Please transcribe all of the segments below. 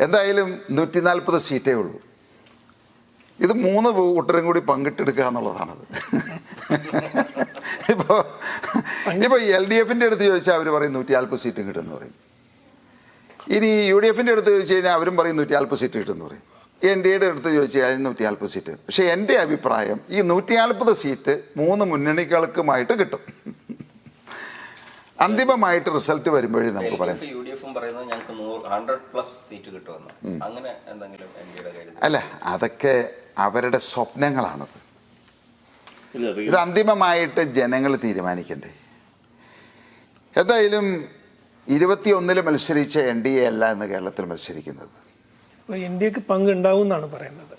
എന്തായാലും 140 സീറ്റേ ഉള്ളൂ. ഇത് 3 കൂട്ടരും കൂടി പങ്കിട്ടെടുക്കുക എന്നുള്ളതാണത്. ഇപ്പോൾ LDFിൻ്റെ അടുത്ത് ചോദിച്ചാൽ അവർ പറയും 140 സീറ്റും കിട്ടുമെന്ന് പറയും. ഇനി UDFിൻ്റെ അടുത്ത് ചോദിച്ചു കഴിഞ്ഞാൽ അവരും പറയും 140 സീറ്റ് കിട്ടുമെന്ന് പറയും. NDAയുടെ അടുത്ത് ചോദിച്ചു കഴിഞ്ഞാൽ 140 സീറ്റ്. പക്ഷേ എൻ്റെ അഭിപ്രായം ഈ 140 സീറ്റ് 3 മുന്നണികൾക്കുമായിട്ട് കിട്ടും. അന്തിമമായിട്ട് റിസൾട്ട് വരുമ്പോഴേ നമുക്ക് പറയാം. അല്ല, അതൊക്കെ അവരുടെ സ്വപ്നങ്ങളാണത്. ഇത് അന്തിമമായിട്ട് ജനങ്ങൾ തീരുമാനിക്കണ്ടേ. എന്തായാലും 21 മത്സരിച്ച NDA അല്ല ഇന്ന് കേരളത്തിൽ മത്സരിക്കുന്നത്. NDAക്ക് പങ്ക് ഉണ്ടാവും എന്നാണ് പറയുന്നത്.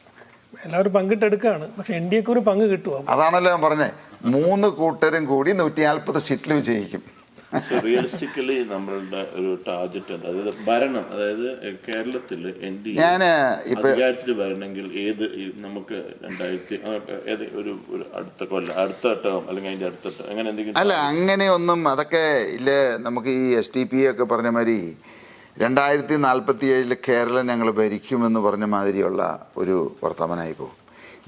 എല്ലാവരും പങ്കിട്ടെടുക്കുകയാണ്, പക്ഷെ NDAക്ക് ഒരു പങ്ക് കിട്ടുമോ? അതാണല്ലോ ഞാൻ പറഞ്ഞേ, 3 കൂട്ടരും കൂടി 140 സീറ്റിൽ വിജയിക്കും. റിയലിസ്റ്റിക്കലി നമ്മളുടെ ഒരു ടാർഗറ്റ്, അതായത് ഭരണം, അതായത് കേരളത്തിൽ ഞാൻ അധികാരത്തിൽ വരണമെങ്കിൽ ഏത് നമുക്ക് 2000 ഒരു അടുത്ത കൊല്ലം, അടുത്ത ഘട്ടം അല്ലെങ്കിൽ അതിന്റെ അടുത്ത അങ്ങനെ എന്തെങ്കിലും? അല്ല, അങ്ങനെയൊന്നും അതൊക്കെ ഇല്ലേ. നമുക്ക് ഈ SDPI ഒക്കെ പറഞ്ഞ മാതിരി 2047 കേരളം ഞങ്ങൾ ഭരിക്കുമെന്ന് പറഞ്ഞ മാതിരിയുള്ള ഒരു വർത്തമാനമായി പോകും.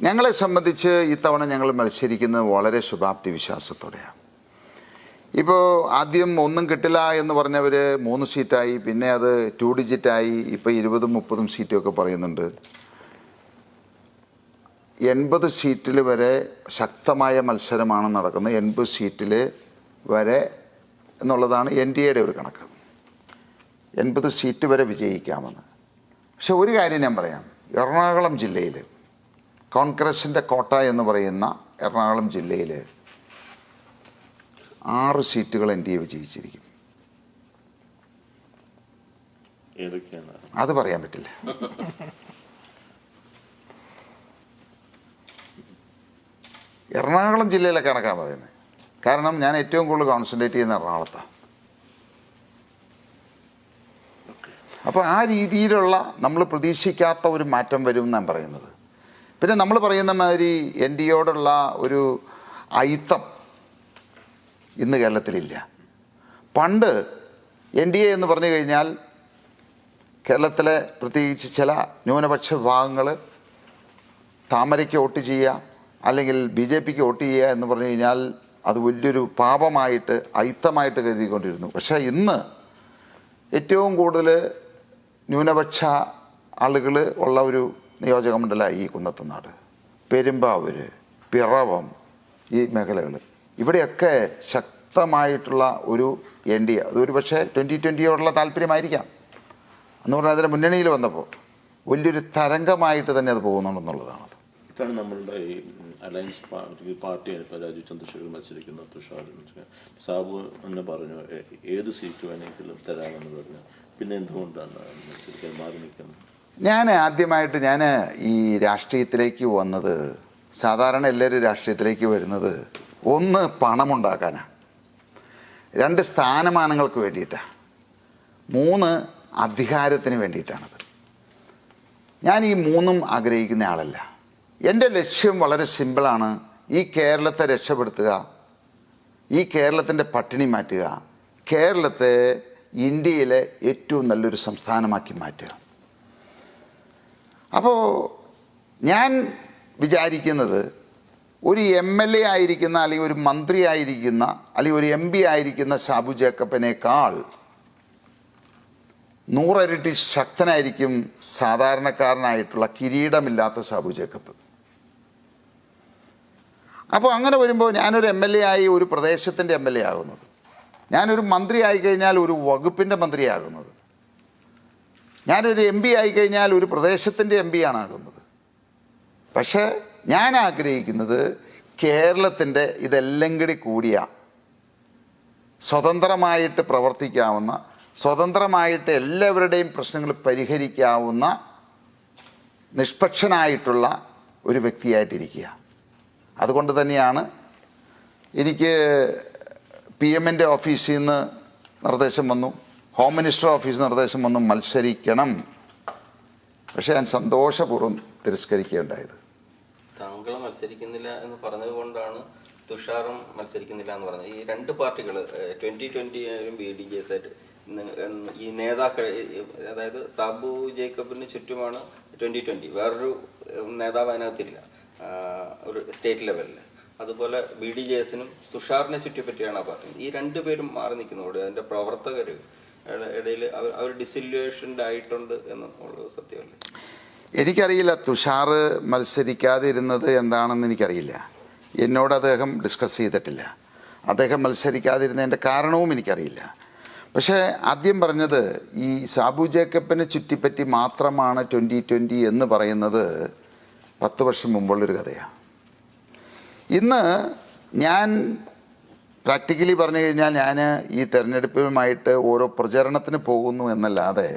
ഞങ്ങളെ സംബന്ധിച്ച് ഇത്തവണ ഞങ്ങൾ മത്സരിക്കുന്നത് വളരെ ശുഭാപ്തി വിശ്വാസത്തോടെയാണ്. ഇപ്പോൾ ആദ്യം ഒന്നും കിട്ടില്ല എന്ന് പറഞ്ഞവർ 3 സീറ്റായി, പിന്നെ അത് 2 ഡിജിറ്റായി, ഇപ്പോൾ 20-30 സീറ്റൊക്കെ പറയുന്നുണ്ട്. 80 സീറ്റിൽ വരെ ശക്തമായ മത്സരമാണ് നടക്കുന്നത്. 80 സീറ്റിൽ വരെ എന്നുള്ളതാണ് NDAയുടെ ഒരു കണക്ക്. 80 സീറ്റ് വരെ വിജയിക്കാമെന്ന്. പക്ഷെ ഒരു കാര്യം ഞാൻ പറയാം, എറണാകുളം ജില്ലയിൽ കോൺഗ്രസിൻ്റെ കോട്ട എന്ന് പറയുന്ന എറണാകുളം ജില്ലയിൽ 6 സീറ്റുകൾ NDA വിജയിച്ചിരിക്കും. അത് പറയാൻ പറ്റില്ല. എറണാകുളം ജില്ലയിലെ കണക്കാണ് പറയുന്നത്. കാരണം ഞാൻ ഏറ്റവും കൂടുതൽ കോൺസെൻട്രേറ്റ് ചെയ്യുന്ന എറണാകുളത്താണ്. അപ്പോൾ ആ രീതിയിലുള്ള നമ്മൾ പ്രതീക്ഷിക്കാത്ത ഒരു മാറ്റം വരും എന്നാണ് പറയുന്നത്. പിന്നെ നമ്മൾ പറയുന്ന മാതിരി NDAയോടുള്ള ഒരു അയിത്തം ഇന്ന് കേരളത്തിലില്ല. പണ്ട് NDA എന്ന് പറഞ്ഞു കഴിഞ്ഞാൽ കേരളത്തിലെ പ്രത്യേകിച്ച് ചില ന്യൂനപക്ഷ വിഭാഗങ്ങൾ താമരയ്ക്ക് വോട്ട് ചെയ്യുക അല്ലെങ്കിൽ BJPക്ക് വോട്ട് ചെയ്യുക എന്ന് പറഞ്ഞു കഴിഞ്ഞാൽ അത് വലിയൊരു പാപമായിട്ട് അയിത്തമായിട്ട് കരുതിക്കൊണ്ടിരുന്നു. പക്ഷേ ഇന്ന് ഏറ്റവും കൂടുതൽ ന്യൂനപക്ഷ ആളുകൾ ഉള്ള ഒരു നിയോജകമണ്ഡലമായി ഈ കുന്നത്തുനാട്, പെരുമ്പാവൂർ, പിറവം, ഈ മേഖലകൾ. ഇവിടെയൊക്കെ ശക്തമായിട്ടുള്ള ഒരു NDA, അതൊരു പക്ഷേ 2020യോടുള്ള താല്പര്യമായിരിക്കാം എന്ന് പറഞ്ഞാൽ അതിൻ്റെ മുന്നണിയിൽ വന്നപ്പോൾ വലിയൊരു തരംഗമായിട്ട് തന്നെ അത് പോകുന്നുണ്ടെന്നുള്ളതാണത്. ഇതാണ് നമ്മളുടെ ഈ അലയൻസ് പാർട്ടിയാണ്. ഇപ്പോൾ രാജീവ് ചന്ദ്രശേഖർ മത്സരിക്കുന്ന, തുഷാർ സാബു എന്ന് പറഞ്ഞു ഏത് സീറ്റ് വേണമെങ്കിലും തരാമെന്ന് പറഞ്ഞു. പിന്നെ എന്തുകൊണ്ടാണ് മത്സരിക്കാൻ മാറി നിൽക്കുന്നത്? ഞാൻ ആദ്യമായിട്ട് ഈ രാഷ്ട്രീയത്തിലേക്ക് വന്നത്, സാധാരണ എല്ലാവരും രാഷ്ട്രീയത്തിലേക്ക് വരുന്നത് 1 പണമുണ്ടാക്കാനാണ്, 2 സ്ഥാനമാനങ്ങൾക്ക് വേണ്ടിയിട്ടാണ്, 3 അധികാരത്തിന് വേണ്ടിയിട്ടാണത്. ഞാൻ ഈ 3ഉം ആഗ്രഹിക്കുന്ന ആളല്ല. എൻ്റെ ലക്ഷ്യം വളരെ സിമ്പിളാണ്. ഈ കേരളത്തെ രക്ഷപ്പെടുത്തുക, ഈ കേരളത്തിൻ്റെ പട്ടിണി മാറ്റുക, കേരളത്തെ ഇന്ത്യയിലെ ഏറ്റവും നല്ലൊരു സംസ്ഥാനമാക്കി മാറ്റുക. അപ്പോൾ ഞാൻ വിചാരിക്കുന്നത് ഒരു MLA ആയിരിക്കുന്ന അല്ലെങ്കിൽ ഒരു മന്ത്രി ആയിരിക്കുന്ന അല്ലെങ്കിൽ ഒരു MP ആയിരിക്കുന്ന സാബു ജേക്കബിനേക്കാൾ 100 ഇരട്ടി ശക്തനായിരിക്കും സാധാരണക്കാരനായിട്ടുള്ള കിരീടമില്ലാത്ത സാബു ജേക്കബ്. അപ്പോൾ അങ്ങനെ വരുമ്പോൾ ഞാനൊരു MLA ആയി ഒരു പ്രദേശത്തിൻ്റെ MLA ആകുന്നത്, ഞാനൊരു മന്ത്രി ആയിക്കഴിഞ്ഞാൽ ഒരു വകുപ്പിൻ്റെ മന്ത്രിയാകുന്നത്, ഞാനൊരു MP ആയിക്കഴിഞ്ഞാൽ ഒരു പ്രദേശത്തിൻ്റെ MP ആകുന്നത്. പക്ഷേ ഞാൻ ആഗ്രഹിക്കുന്നത് കേരളത്തിൻ്റെ ഇതെല്ലാം കൂടിയ സ്വതന്ത്രമായിട്ട് പ്രവർത്തിക്കാവുന്ന, സ്വതന്ത്രമായിട്ട് എല്ലാവരുടെയും പ്രശ്നങ്ങൾ പരിഹരിക്കാവുന്ന നിഷ്പക്ഷനായിട്ടുള്ള ഒരു വ്യക്തിയായിട്ടിരിക്കുക. അതുകൊണ്ട് തന്നെയാണ് എനിക്ക് PM-ൻ്റെ ഓഫീസിൽ നിന്ന് നിർദ്ദേശം വന്നു, ഹോം മിനിസ്റ്റർ ഓഫീസിൽ നിന്ന് നിർദ്ദേശം വന്നു, മത്സരിക്കണം. പക്ഷേ ഞാൻ സന്തോഷപൂർവ്വം തിരസ്കരിക്കുകയുണ്ടായത്. താങ്കൾ മത്സരിക്കുന്നില്ല എന്ന് പറഞ്ഞതുകൊണ്ടാണ് തുഷാറും മത്സരിക്കുന്നില്ല എന്ന് പറഞ്ഞത്. ഈ 2 പാർട്ടികൾ 2020 ആയാലും BDJS ആയിട്ട് ഈ നേതാക്കൾ, അതായത് സാബു ജേക്കബിന് ചുറ്റുമാണ് 2020, വേറൊരു നേതാവ് അതിനകത്തില്ല ഒരു സ്റ്റേറ്റ് ലെവലിൽ. അതുപോലെ BDJSനും തുഷാറിനെ ചുറ്റിപ്പറ്റിയാണ് പറയുന്നത്. ഈ രണ്ടുപേരും മാറി നിൽക്കുന്നതോടെ അതിൻ്റെ പ്രവർത്തകർ ഇടയിൽ അവർ ഡിസില്യൂഷൻഡ് ആയിട്ടുണ്ട് എന്നുള്ളത് സത്യമല്ലേ? എനിക്കറിയില്ല തുഷാർ മത്സരിക്കാതെ ഇരുന്നത് എന്താണെന്ന് എനിക്കറിയില്ല. എന്നോട് അദ്ദേഹം ഡിസ്കസ് ചെയ്തിട്ടില്ല. അദ്ദേഹം മത്സരിക്കാതിരുന്നതിൻ്റെ കാരണവും എനിക്കറിയില്ല. പക്ഷേ ആദ്യം പറഞ്ഞത് ഈ സാബു ജേക്കബിനെ ചുറ്റിപ്പറ്റി മാത്രമാണ് 2020 എന്ന് പറയുന്നത് 10 വർഷം മുമ്പുള്ളൊരു കഥയാണ്. ഇന്ന് ഞാൻ പ്രാക്ടിക്കലി പറഞ്ഞു കഴിഞ്ഞാൽ ഞാൻ ഈ തെരഞ്ഞെടുപ്പുമായിട്ട് ഓരോ പ്രചരണത്തിന് പോകുന്നു എന്നല്ലാതെ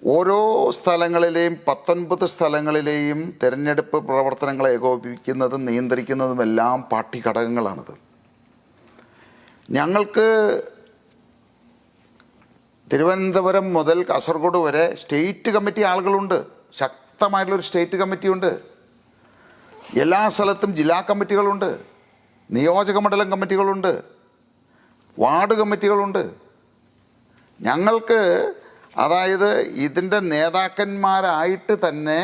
ഓരോ സ്ഥലങ്ങളിലെയും 19 സ്ഥലങ്ങളിലെയും തെരഞ്ഞെടുപ്പ് പ്രവർത്തനങ്ങളെ ഏകോപിപ്പിക്കുന്നതും നിയന്ത്രിക്കുന്നതുമെല്ലാം പാർട്ടി ഘടകങ്ങളാണത്. ഞങ്ങൾക്ക് തിരുവനന്തപുരം മുതൽ കാസർഗോഡ് വരെ സ്റ്റേറ്റ് കമ്മിറ്റി ആളുകളുണ്ട്. ശക്തമായിട്ടുള്ളൊരു സ്റ്റേറ്റ് കമ്മിറ്റിയുണ്ട്. എല്ലാ സ്ഥലത്തും ജില്ലാ കമ്മിറ്റികളുണ്ട്, നിയോജക മണ്ഡലം കമ്മിറ്റികളുണ്ട്, വാർഡ് കമ്മിറ്റികളുണ്ട്. ഞങ്ങൾക്ക് അതായത് ഇതിൻ്റെ നേതാക്കന്മാരായിട്ട് തന്നെ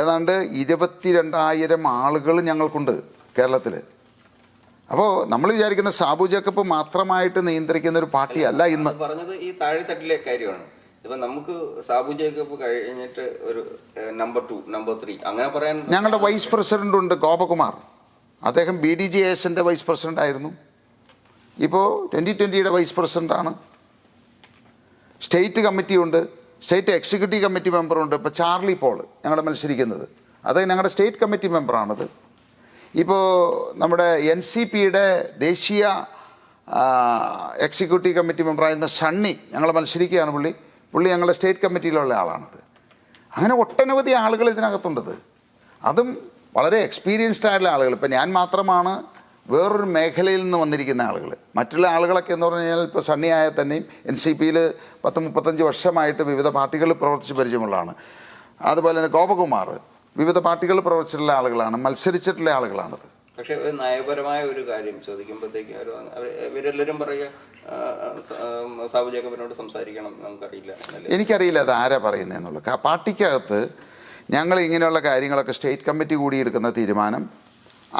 ഏതാണ്ട് 22,000 ആളുകൾ ഞങ്ങൾക്കുണ്ട് കേരളത്തിൽ. അപ്പോൾ നമ്മൾ വിചാരിക്കുന്ന സാബു ജേക്കബ് മാത്രമായിട്ട് നിയന്ത്രിക്കുന്ന ഒരു പാർട്ടിയല്ല ഇന്ന്. പറഞ്ഞത് ഈ താഴെത്തട്ടിലെ കാര്യമാണ്. ഇപ്പൊ നമുക്ക് സാബു ജേക്കബ് കഴിഞ്ഞിട്ട് ഒരു നമ്പർ 2, നമ്പർ 3 അങ്ങനെ പറയാൻ ഞങ്ങളുടെ വൈസ് പ്രസിഡന്റ് ഉണ്ട് ഗോപകുമാർ. അദ്ദേഹം BDJSന്റെ വൈസ് പ്രസിഡന്റ് ആയിരുന്നു. ഇപ്പോൾ 2020യുടെ വൈസ് പ്രസിഡന്റാണ്. സ്റ്റേറ്റ് കമ്മിറ്റിയുണ്ട്, സ്റ്റേറ്റ് എക്സിക്യൂട്ടീവ് കമ്മിറ്റി മെമ്പറുണ്ട്. ഇപ്പോൾ ചാർലി പോൾ ഞങ്ങളുടെ മത്സരിക്കുന്നത്, അത് ഞങ്ങളുടെ സ്റ്റേറ്റ് കമ്മിറ്റി മെമ്പറാണത്. ഇപ്പോൾ നമ്മുടെ NCPയുടെ ദേശീയ എക്സിക്യൂട്ടീവ് കമ്മിറ്റി മെമ്പറായിരുന്ന സണ്ണി ഞങ്ങൾ മത്സരിക്കുകയാണ്. പുള്ളി ഞങ്ങളുടെ സ്റ്റേറ്റ് കമ്മിറ്റിയിലുള്ള ആളാണത്. അങ്ങനെ ഒട്ടനവധി ആളുകൾ ഇതിനകത്തുണ്ടത്. അതും വളരെ എക്സ്പീരിയൻസ്ഡ് ആയിട്ടുള്ള ആളുകൾ. ഇപ്പം ഞാൻ മാത്രമാണ് വേറൊരു മേഖലയിൽ നിന്ന് വന്നിരിക്കുന്ന ആളുകൾ. മറ്റുള്ള ആളുകളൊക്കെ എന്ന് പറഞ്ഞു കഴിഞ്ഞാൽ ഇപ്പോൾ സണ്ണി ആയാൽ തന്നെയും NCPയിൽ 10-35 വർഷമായിട്ട് വിവിധ പാർട്ടികളിൽ പ്രവർത്തിച്ച് പരിചയമുള്ളതാണ്. അതുപോലെ തന്നെ ഗോപകുമാർ വിവിധ പാർട്ടികളിൽ പ്രവർത്തിച്ചിട്ടുള്ള ആളുകളാണ്, മത്സരിച്ചിട്ടുള്ള ആളുകളാണത്. പക്ഷെ ഒരു നയപരമായ ഒരു കാര്യം ചോദിക്കുമ്പോഴത്തേക്ക് ഇവരെല്ലാവരും പറയുക സാബു ജേക്കബിനോട് സംസാരിക്കണം, നമുക്കറിയില്ല. എനിക്കറിയില്ല അത് ആരാ പറയുന്നതെന്നുള്ളത്. പാർട്ടിക്കകത്ത് ഞങ്ങൾ ഇങ്ങനെയുള്ള കാര്യങ്ങളൊക്കെ സ്റ്റേറ്റ് കമ്മിറ്റി കൂടി എടുക്കുന്ന തീരുമാനം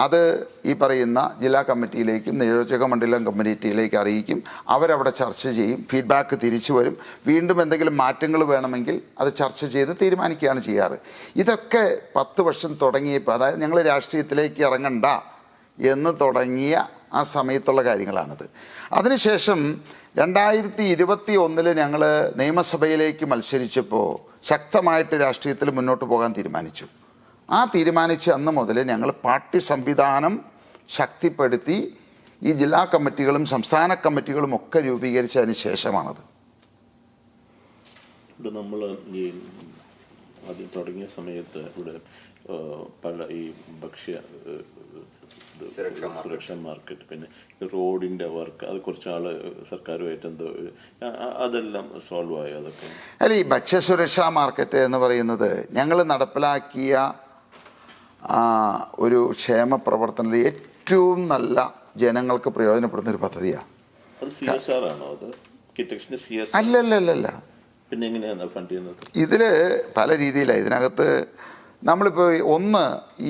അത് ഈ പറയുന്ന ജില്ലാ കമ്മിറ്റിയിലേക്കും നിയോജക മണ്ഡലം കമ്മിറ്റിയിലേക്ക് അറിയിക്കും. അവരവിടെ ചർച്ച ചെയ്യും, ഫീഡ്ബാക്ക് തിരിച്ചു വരും. വീണ്ടും എന്തെങ്കിലും മാറ്റങ്ങൾ വേണമെങ്കിൽ അത് ചർച്ച ചെയ്ത് തീരുമാനിക്കുകയാണ് ചെയ്യാറ്. ഇതൊക്കെ 10 വർഷം തുടങ്ങിയപ്പോൾ, അതായത് ഞങ്ങൾ രാഷ്ട്രീയത്തിലേക്ക് ഇറങ്ങണ്ട എന്ന് തുടങ്ങിയ ആ സമയത്തുള്ള കാര്യങ്ങളാണിത്. അതിനുശേഷം 2021 ഞങ്ങൾ നിയമസഭയിലേക്ക് മത്സരിച്ചപ്പോൾ ശക്തമായിട്ട് രാഷ്ട്രീയത്തിൽ മുന്നോട്ട് പോകാൻ തീരുമാനിച്ചു. ആ തീരുമാനിച്ച അന്ന് മുതൽ ഞങ്ങൾ പാർട്ടി സംവിധാനം ശക്തിപ്പെടുത്തി ഈ ജില്ലാ കമ്മിറ്റികളും സംസ്ഥാന കമ്മിറ്റികളും ഒക്കെ രൂപീകരിച്ചതിന് ശേഷമാണത്. ഇവിടെ നമ്മൾ ഈ ആദ്യം തുടങ്ങിയ സമയത്ത് ഇവിടെ പല ഈ ഭക്ഷ്യ സുരക്ഷാ മാർക്കറ്റ്, പിന്നെ റോഡിൻ്റെ വർക്ക്, അത് കുറച്ചാൾ സർക്കാരുമായിട്ട് എന്തോ അതെല്ലാം സോൾവ് ആയോ? അതൊക്കെ അല്ല, ഈ ഭക്ഷ്യസുരക്ഷാ മാർക്കറ്റ് എന്ന് പറയുന്നത് ഞങ്ങൾ നടപ്പിലാക്കിയ ഒരു ക്ഷേമ പ്രവർത്തനത്തിൽ ഏറ്റവും നല്ല ജനങ്ങൾക്ക് പ്രയോജനപ്പെടുന്ന ഒരു പദ്ധതിയാണ്. അത് CSR ആണോ? അത് കിറ്റക്സിന്റെ CSR? അല്ലല്ലല്ല. പിന്നെ എങ്ങനെയാണ് ഫണ്ട് ചെയ്യുന്നത്? ഇതിൽ പല രീതിയിലാണ്. ഇതിനകത്ത് നമ്മളിപ്പോൾ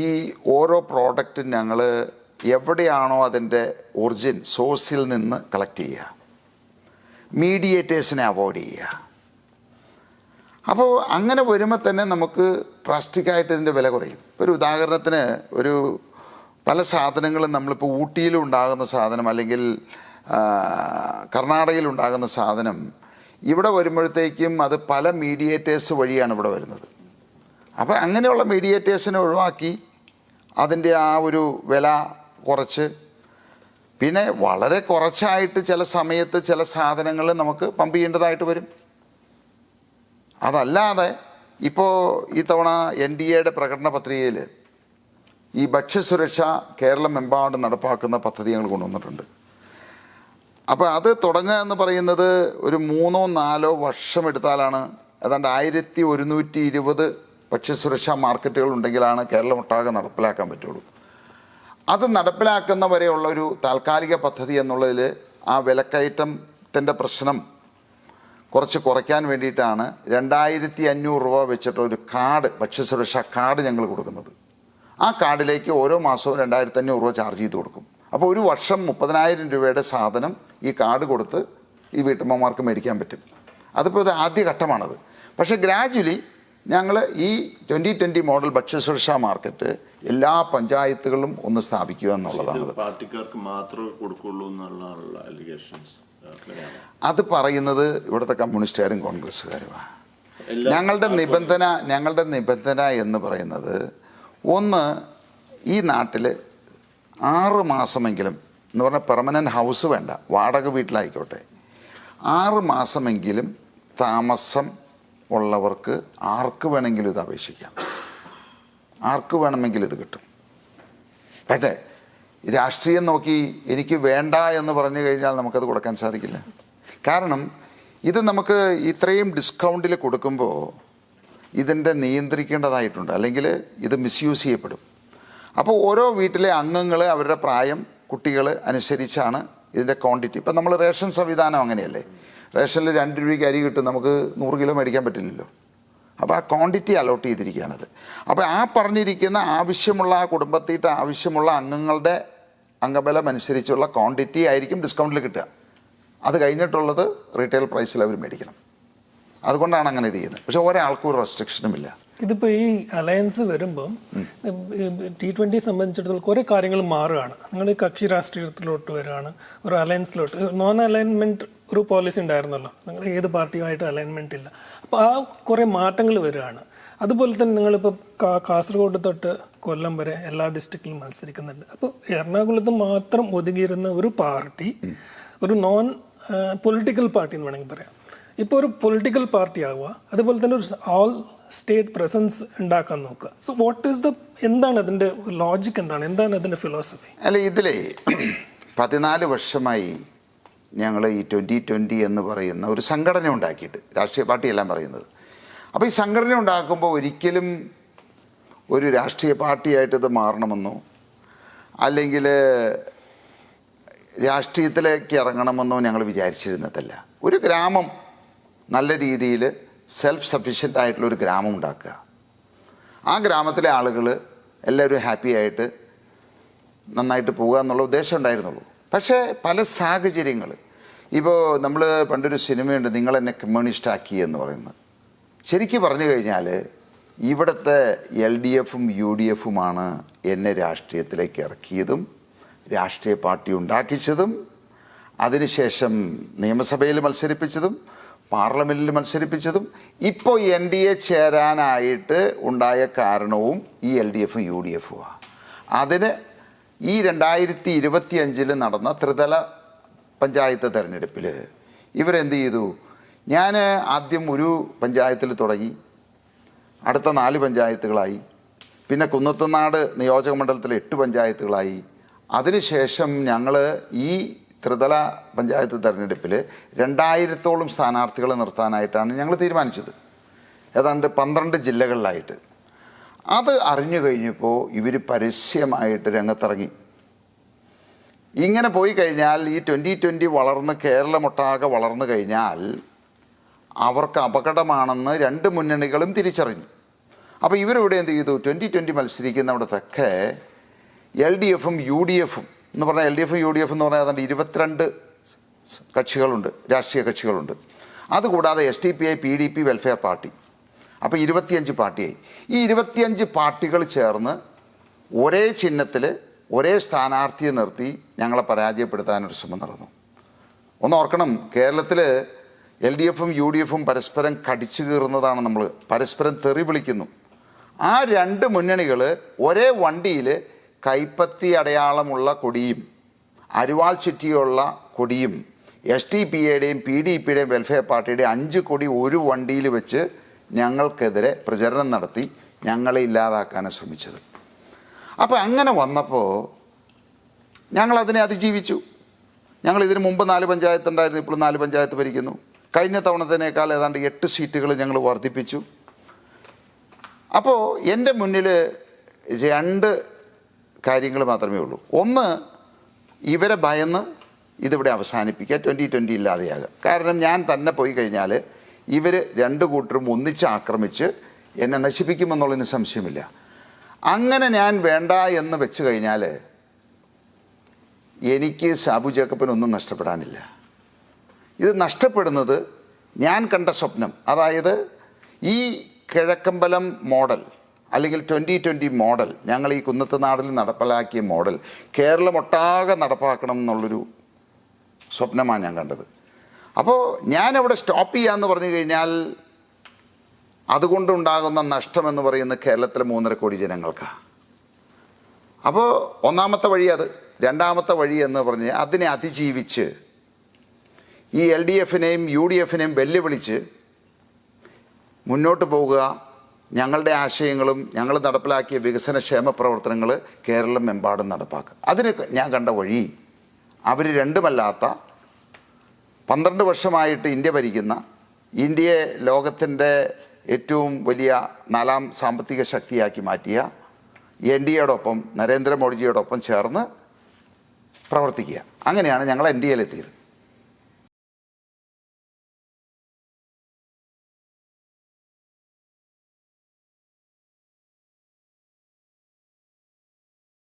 ഈ ഓരോ പ്രോഡക്റ്റും ഞങ്ങൾ എവിടെയാണോ അതിൻ്റെ ഒറിജിൻ സോഴ്സിൽ നിന്ന് കളക്ട് ചെയ്യുക, മീഡിയേറ്റേഴ്സിനെ അവോയ്ഡ് ചെയ്യുക. അപ്പോൾ അങ്ങനെ വരുമ്പോൾ തന്നെ നമുക്ക് ഡ്രാസ്റ്റിക്കായിട്ട് ഇതിൻ്റെ വില കുറയും. ഒരു ഉദാഹരണത്തിന് പല സാധനങ്ങളും നമ്മളിപ്പോൾ ഊട്ടിയിലും ഉണ്ടാകുന്ന സാധനം അല്ലെങ്കിൽ കർണാടകയിൽ ഉണ്ടാകുന്ന സാധനം ഇവിടെ വരുമ്പോഴത്തേക്കും അത് പല മീഡിയേറ്റേഴ്സ് വഴിയാണ് ഇവിടെ വരുന്നത്. അപ്പോൾ അങ്ങനെയുള്ള മീഡിയേറ്റേഴ്സിനെ ഒഴിവാക്കി അതിൻ്റെ ആ ഒരു വില കുറച്ച്, പിന്നെ വളരെ കുറച്ചായിട്ട് ചില സമയത്ത് ചില സാധനങ്ങൾ നമുക്ക് പമ്പ് ചെയ്യേണ്ടതായിട്ട് വരും. അതല്ലാതെ ഇപ്പോൾ ഈ തവണ NDAയുടെ പ്രകടന പത്രികയിൽ ഈ ഭക്ഷ്യസുരക്ഷ കേരളമെമ്പാടും നടപ്പാക്കുന്ന പദ്ധതി ഞങ്ങൾ കൊണ്ടുവന്നിട്ടുണ്ട്. അപ്പോൾ അത് തുടങ്ങുക എന്ന് പറയുന്നത് ഒരു 3-4 വർഷം എടുത്താലാണ് ഏതാണ്ട് 1120 ഭക്ഷ്യസുരക്ഷാ മാർക്കറ്റുകൾ ഉണ്ടെങ്കിലാണ് കേരളം ഒട്ടാകെ നടപ്പിലാക്കാൻ പറ്റുള്ളൂ. അത് നടപ്പിലാക്കുന്ന വരെയുള്ള ഒരു താൽക്കാലിക പദ്ധതി എന്നുള്ളതിൽ ആ വിലക്കയറ്റം പണത്തിൻ്റെ പ്രശ്നം കുറച്ച് കുറയ്ക്കാൻ വേണ്ടിയിട്ടാണ് 2500 രൂപ വെച്ചിട്ട് ഒരു കാർഡ്, ഭക്ഷ്യസുരക്ഷാ കാർഡ് ഞങ്ങൾ കൊടുക്കുന്നത്. ആ കാർഡിലേക്ക് ഓരോ മാസവും 2500 രൂപ ചാർജ് ചെയ്ത് കൊടുക്കും. അപ്പോൾ ഒരു വർഷം 30,000 രൂപയുടെ സാധനം ഈ കാർഡ് കൊടുത്ത് ഈ വീട്ടമ്മമാർക്ക് മേടിക്കാൻ പറ്റും. അതിപ്പോൾ ഇത് ആദ്യ ഘട്ടമാണത്. പക്ഷേ ഗ്രാജുവലി ഞങ്ങൾ ഈ 2020 മോഡൽ ഭക്ഷ്യസുരക്ഷാ മാർക്കറ്റ് എല്ലാ പഞ്ചായത്തുകളിലും ഒന്ന് സ്ഥാപിക്കുക എന്നുള്ളതാണ്. പാർട്ടിക്കാർക്ക് മാത്രമേ കൊടുക്കുള്ളൂ എന്നുള്ള അലിഗേഷൻസ് അത് പറയുന്നത് ഇവിടുത്തെ കമ്മ്യൂണിസ്റ്റുകാരും കോൺഗ്രസ്സുകാരുമാണ്. ഞങ്ങളുടെ നിബന്ധന എന്ന് പറയുന്നത്, ഒന്ന്, ഈ നാട്ടിൽ 6 മാസമെങ്കിലും എന്ന് പറഞ്ഞാൽ പെർമനൻറ്റ് ഹൗസ് വേണ്ട, വാടക വീട്ടിലായിക്കോട്ടെ, 6 മാസമെങ്കിലും താമസം ഉള്ളവർക്ക് ആർക്ക് വേണമെങ്കിലും ഇത് അപേക്ഷിക്കാം, ആർക്ക് വേണമെങ്കിലും ഇത് കിട്ടും. പക്ഷേ രാഷ്ട്രീയം നോക്കി എനിക്ക് വേണ്ട എന്ന് പറഞ്ഞു കഴിഞ്ഞാൽ നമുക്കത് കൊടുക്കാൻ സാധിക്കില്ല. കാരണം ഇത് നമുക്ക് ഇത്രയും ഡിസ്കൗണ്ടിൽ കൊടുക്കുമ്പോൾ ഇതിൻ്റെ നിയന്ത്രിക്കേണ്ടതായിട്ടുണ്ട്, അല്ലെങ്കിൽ ഇത് മിസ്യൂസ് ചെയ്യപ്പെടും. അപ്പോൾ ഓരോ വീട്ടിലെ അംഗങ്ങൾ അവരുടെ പ്രായം, കുട്ടികൾ അനുസരിച്ചാണ് ഇതിൻ്റെ ക്വാണ്ടിറ്റി. ഇപ്പം നമ്മൾ റേഷൻ സംവിധാനം അങ്ങനെയല്ലേ, റേഷനിൽ 2 രൂപയ്ക്ക് അരി കിട്ടും, നമുക്ക് 100 കിലോ മേടിക്കാൻ പറ്റില്ലല്ലോ. അപ്പോൾ ആ ക്വാണ്ടിറ്റി അലോട്ട് ചെയ്തിരിക്കുകയാണത്. അപ്പോൾ ആ പറഞ്ഞിരിക്കുന്ന ആവശ്യമുള്ള, ആ കുടുംബത്തിൻ്റെ ആവശ്യമുള്ള അംഗങ്ങളുടെ അംഗബലം അനുസരിച്ചുള്ള ക്വാണ്ടിറ്റി ആയിരിക്കും ഡിസ്കൗണ്ടിൽ കിട്ടുക. അത് കഴിഞ്ഞിട്ടുള്ളത് റീറ്റെയിൽ പ്രൈസിൽ അവർ മേടിക്കണം. അതുകൊണ്ടാണ് അങ്ങനെ ഇത് ചെയ്യുന്നത്. പക്ഷെ ഒരാൾക്കും ഒരു റെസ്ട്രിക്ഷനും ഇല്ല. ഇതിപ്പോൾ ഈ അലയൻസ് വരുമ്പം T20 സംബന്ധിച്ചിടത്തോളം കുറേ കാര്യങ്ങൾ മാറുകയാണ്. നിങ്ങൾ കക്ഷി രാഷ്ട്രീയത്തിലോട്ട് വരികയാണ്, ഒരു അലയൻസിലോട്ട്. നോൺ അലൈൻമെൻറ്റ് ഒരു പോളിസി ഉണ്ടായിരുന്നല്ലോ, നിങ്ങൾ ഏത് പാർട്ടിയുമായിട്ട് അലൈൻമെൻറ്റ് ഇല്ല. അപ്പോൾ ആ കുറേ മാറ്റങ്ങൾ വരികയാണ്. അതുപോലെ തന്നെ നിങ്ങളിപ്പോൾ കാസർഗോഡ് തൊട്ട് കൊല്ലം വരെ എല്ലാ ഡിസ്ട്രിക്റ്റിലും മത്സരിക്കുന്നുണ്ട്. അപ്പോൾ എറണാകുളത്ത് മാത്രം ഒതുങ്ങിയിരുന്ന ഒരു പാർട്ടി ഒരു നോൺ പൊളിറ്റിക്കൽ പാർട്ടി എന്ന് വേണമെങ്കിൽ പറയാം. ഇപ്പോൾ ഒരു പൊളിറ്റിക്കൽ പാർട്ടി ആവുക, അതുപോലെ തന്നെ ഒരു ഓൾ സ്റ്റേറ്റ് പ്രസൻസ് ഉണ്ടാക്കാൻ നോക്കുക. സോ വാട്ട് ഈസ് എന്താണ് അതിൻ്റെ ലോജിക്, എന്താണ് അതിൻ്റെ ഫിലോസഫി? അല്ല, ഇതിലെ 14 വർഷമായി ഞങ്ങൾ ഈ 2020 എന്ന് പറയുന്ന ഒരു സംഘടന ഉണ്ടാക്കിയിട്ട്, രാഷ്ട്രീയ പാർട്ടിയെല്ലാം പറയുന്നത്. അപ്പോൾ ഈ സംഘടന ഉണ്ടാക്കുമ്പോൾ ഒരിക്കലും ഒരു രാഷ്ട്രീയ പാർട്ടിയായിട്ട് ഇത് മാറണമെന്നോ അല്ലെങ്കിൽ രാഷ്ട്രീയത്തിലേക്ക് ഇറങ്ങണമെന്നോ ഞങ്ങൾ വിചാരിച്ചിരുന്നതല്ല. ഒരു ഗ്രാമം നല്ല രീതിയിൽ സെൽഫ് സഫീഷ്യൻ്റ് ആയിട്ടുള്ളൊരു ഗ്രാമം ഉണ്ടാക്കുക, ആ ഗ്രാമത്തിലെ ആളുകൾ എല്ലാവരും ഹാപ്പി ആയിട്ട് നന്നായിട്ട് പോകുക എന്നുള്ള ഉദ്ദേശം ഉണ്ടായിരുന്നുള്ളൂ. പക്ഷേ പല സാഹചര്യങ്ങൾ, ഇപ്പോൾ നമ്മൾ പണ്ടൊരു സിനിമയുണ്ട്, നിങ്ങളെന്നെ കമ്മ്യൂണിസ്റ്റ് ആക്കി എന്ന് പറയുന്നത്. ശരിക്കും പറഞ്ഞു കഴിഞ്ഞാൽ ഇവിടുത്തെ LDFും UDFുമാണ് എന്നെ രാഷ്ട്രീയത്തിലേക്ക് ഇറക്കിയതും രാഷ്ട്രീയ പാർട്ടി ഉണ്ടാക്കിച്ചതും അതിനുശേഷം നിയമസഭയിൽ മത്സരിപ്പിച്ചതും പാർലമെൻറ്റിൽ മത്സരിപ്പിച്ചതും ഇപ്പോൾ NDA ചേരാനായിട്ട് ഉണ്ടായ കാരണവും ഈ LDFും UDFുമാണ്. അതിന് ഈ 2025 നടന്ന ത്രിതല പഞ്ചായത്ത് തെരഞ്ഞെടുപ്പിൽ ഇവരെന്ത് ചെയ്തു? ഞാൻ ആദ്യം ഒരു പഞ്ചായത്തിൽ തുടങ്ങി, അടുത്ത 4 പഞ്ചായത്തുകളായി, പിന്നെ കുന്നത്തുനാട് നിയോജക മണ്ഡലത്തിൽ 8 പഞ്ചായത്തുകളായി. അതിനുശേഷം ഞങ്ങൾ ഈ ത്രിതല പഞ്ചായത്ത് തെരഞ്ഞെടുപ്പിൽ 2000-ഓളം സ്ഥാനാർത്ഥികളെ നിർത്താനായിട്ടാണ് ഞങ്ങൾ തീരുമാനിച്ചത്, ഏതാണ്ട് 12 ജില്ലകളിലായിട്ട്. അത് അറിഞ്ഞു കഴിഞ്ഞപ്പോൾ ഇവർ പരസ്യമായിട്ട് രംഗത്തിറങ്ങി. ഇങ്ങനെ പോയി കഴിഞ്ഞാൽ ഈ 2020 വളർന്ന് കേരളമൊട്ടാകെ വളർന്നു കഴിഞ്ഞാൽ അവർക്ക് അപകടമാണെന്ന് 2 മുന്നണികളും തിരിച്ചറിഞ്ഞു. അപ്പോൾ ഇവരിവിടെ എന്ത് ചെയ്തു? 2020 മത്സരിക്കുന്നവിടത്തൊക്കെ LDFും UDFും എന്ന് പറഞ്ഞാൽ, LDFും UDF എന്ന് പറഞ്ഞാൽ ഏതാണ്ട് 22 കക്ഷികളുണ്ട്, രാഷ്ട്രീയ കക്ഷികളുണ്ട്. അതുകൂടാതെ SDPI, PDP, വെൽഫെയർ പാർട്ടി, അപ്പോൾ 25 പാർട്ടിയായി. ഈ 25 പാർട്ടികൾ ചേർന്ന് ഒരേ ചിഹ്നത്തിൽ ഒരേ സ്ഥാനാർത്ഥിയെ നിർത്തി ഞങ്ങളെ പരാജയപ്പെടുത്താനൊരു ശ്രമം നടന്നു. ഒന്ന് ഓർക്കണം, കേരളത്തിൽ LDFും UDFും പരസ്പരം കടിച്ചു കീറുന്നതാണ്, നമ്മൾ പരസ്പരം തെറി വിളിക്കുന്നു. ആ 2 മുന്നണികൾ ഒരേ വണ്ടിയിൽ കൈപ്പത്തി അടയാളമുള്ള കൊടിയും അരിവാൾ ചുറ്റിയുള്ള കൊടിയും SDPIയുടെയും PDPയുടെയും വെൽഫെയർ പാർട്ടിയുടെയും 5 കൊടി ഒരു വണ്ടിയിൽ വെച്ച് ഞങ്ങൾക്കെതിരെ പ്രചരണം നടത്തി ഞങ്ങളെ ഇല്ലാതാക്കാനാണ് ശ്രമിച്ചത്. അപ്പോൾ അങ്ങനെ വന്നപ്പോൾ ഞങ്ങളതിനെ അതിജീവിച്ചു. ഞങ്ങൾ ഇതിന് മുമ്പ് 4 പഞ്ചായത്ത് ഉണ്ടായിരുന്നു, ഇപ്പോൾ 4 പഞ്ചായത്ത് ഭരിക്കുന്നു. കഴിഞ്ഞ തവണത്തിനേക്കാൾ ഏതാണ്ട് 8 സീറ്റുകൾ ഞങ്ങൾ വർദ്ധിപ്പിച്ചു. അപ്പോൾ എൻ്റെ മുന്നിൽ 2 കാര്യങ്ങൾ മാത്രമേ ഉള്ളൂ. ഒന്ന്, ഇവരെ ഭയന്ന് ഇതിവിടെ അവസാനിപ്പിക്കുക, 2020 ഇല്ലാതെയാകുക. കാരണം ഞാൻ തന്നെ പോയി കഴിഞ്ഞാൽ ഇവർ രണ്ട് കൂട്ടരും ഒന്നിച്ച് ആക്രമിച്ച് എന്നെ നശിപ്പിക്കുമെന്നുള്ളതിന് സംശയമില്ല. അങ്ങനെ ഞാൻ വേണ്ട എന്ന് വെച്ച് കഴിഞ്ഞാൽ എനിക്ക് സാബു ജേക്കബിനൊന്നും നഷ്ടപ്പെടാനില്ല. ഇത് നഷ്ടപ്പെടുന്നത് ഞാൻ കണ്ട സ്വപ്നം, അതായത് ഈ കിഴക്കമ്പലം മോഡൽ അല്ലെങ്കിൽ 2020 മോഡൽ, ഞങ്ങൾ ഈ കുന്നത്തുനാടിൽ നടപ്പിലാക്കിയ മോഡൽ കേരളം ഒട്ടാകെ നടപ്പാക്കണം എന്നുള്ളൊരു സ്വപ്നമാണ് ഞാൻ കണ്ടത്. അപ്പോൾ ഞാനവിടെ സ്റ്റോപ്പ് ചെയ്യാമെന്ന് പറഞ്ഞു കഴിഞ്ഞാൽ അതുകൊണ്ടുണ്ടാകുന്ന നഷ്ടമെന്ന് പറയുന്നത് കേരളത്തിലെ 3.5 കോടി ജനങ്ങൾക്കാണ്. അപ്പോൾ ഒന്നാമത്തെ വഴി അത്. രണ്ടാമത്തെ വഴി എന്ന് പറഞ്ഞ് അതിനെ അതിജീവിച്ച് ഈ LDFനെയും UDFനെയും വെല്ലുവിളിച്ച് മുന്നോട്ട് പോകുക, ഞങ്ങളുടെ ആശയങ്ങളും ഞങ്ങൾ നടപ്പിലാക്കിയ വികസനക്ഷേമ പ്രവർത്തനങ്ങൾ കേരളമെമ്പാടും നടപ്പാക്കുക. അതിന് ഞാൻ കണ്ട വഴി അവർ രണ്ടുമല്ലാത്ത 12 വർഷമായിട്ട് ഇന്ത്യ ഭരിക്കുന്ന, ഇന്ത്യയെ ലോകത്തിൻ്റെ ഏറ്റവും വലിയ 4ാം സാമ്പത്തിക ശക്തിയാക്കി മാറ്റിയ NDAയോടൊപ്പം, നരേന്ദ്രമോദിജിയോടൊപ്പം ചേർന്ന് പ്രവർത്തിക്കുക. അങ്ങനെയാണ് ഞങ്ങൾ NDAയിലെത്തിയത്.